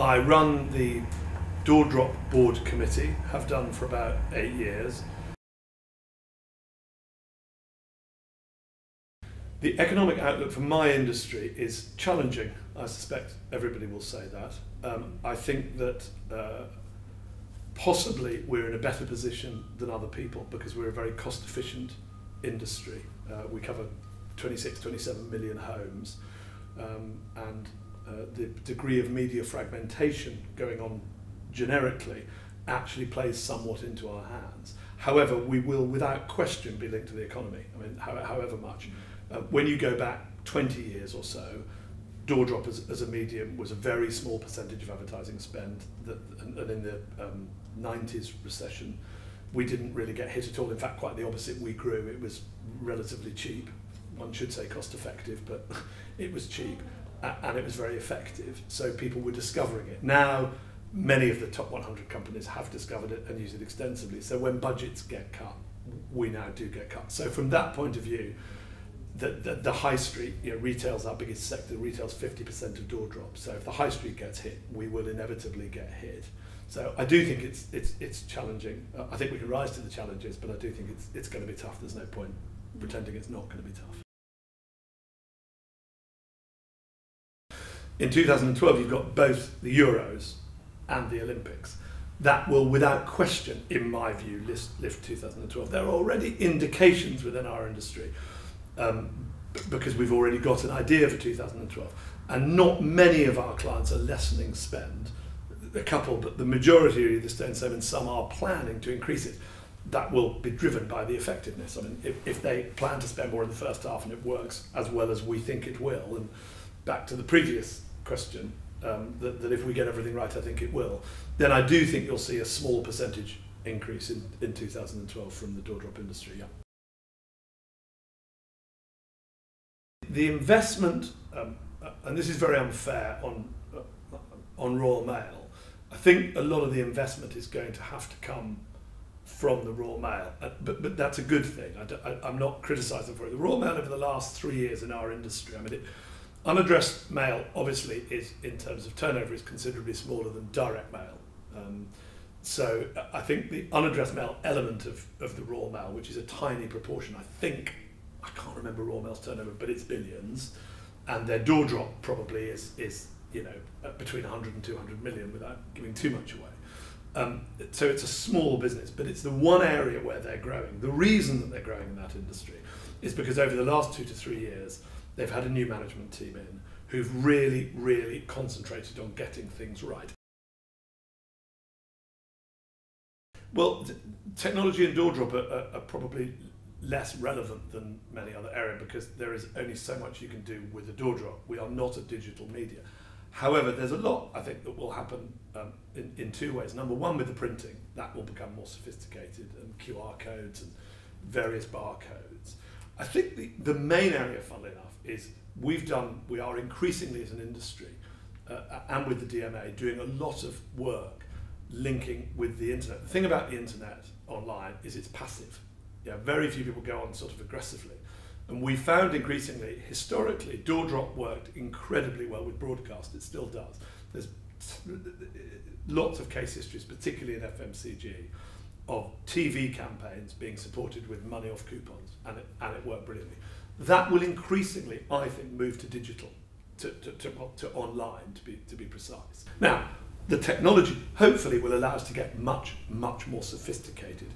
I run the Door Drop Board Committee, have done for about 8 years. The economic outlook for my industry is challenging. I suspect everybody will say that. I think that possibly we're in a better position than other people because we're a very cost-efficient industry. We cover 26, 27 million homes, and the degree of media fragmentation going on generically actually plays somewhat into our hands. However, we will without question be linked to the economy, I mean, however much. When you go back 20 years or so, door drop as a medium was a very small percentage of advertising spend, and in the 90s recession we didn't really get hit at all. In fact, quite the opposite, we grew. It was relatively cheap, one should say cost effective, but it was cheap and it was very effective, so people were discovering it. Now many of the top 100 companies have discovered it and use it extensively, so when budgets get cut, we now do get cut. So from that point of view, the high street, retail's our biggest sector. Retail's 50% of door drop. So if the high street gets hit, we will inevitably get hit. So I do think it's challenging. I think we can rise to the challenges, but I do think it's going to be tough. There's no point pretending it's not going to be tough. In 2012, you've got both the Euros and the Olympics. That will, without question, in my view, lift 2012. There are already indications within our industry, because we've already got an idea for 2012, and not many of our clients are lessening spend. A couple, but the majority are either staying the same, and some are planning to increase it. That will be driven by the effectiveness. I mean, if they plan to spend more in the first half and it works as well as we think it will, and back to the previous question, that if we get everything right, I think it will, then I do think you'll see a small percentage increase in 2012 from the door drop industry. Yeah. The investment, and this is very unfair on Royal Mail, I think a lot of the investment is going to have to come from the Royal Mail, but that's a good thing. I'm not criticising for it. The Royal Mail over the last 3 years in our industry, I mean, unaddressed mail obviously is, in terms of turnover, is considerably smaller than direct mail. So I think the unaddressed mail element of the Royal Mail, which is a tiny proportion, I can't remember Royal Mail's turnover, but it's billions, and their door drop probably is between 100 and 200 million without giving too much away. So it's a small business, but it's the one area where they're growing. The reason that they're growing in that industry is because over the last 2 to 3 years, they've had a new management team in who've really, really concentrated on getting things right. Well, technology and door drop are probably less relevant than many other areas because there is only so much you can do with a door drop. We are not a digital media. However, there's a lot, I think, that will happen in 2 ways. Number one, with the printing, that will become more sophisticated, and QR codes and various barcodes. I think the main area, funnily enough, is we are increasingly as an industry, and with the DMA, doing a lot of work linking with the internet. The thing about the internet online is it's passive. Very few people go on sort of aggressively. And we found increasingly, historically, door drop worked incredibly well with broadcast. It still does. There's lots of case histories, particularly in FMCG, of TV campaigns being supported with money off coupons, and it worked brilliantly. That will increasingly, I think, move to digital, to online, to be precise. Now, the technology hopefully will allow us to get much, much more sophisticated.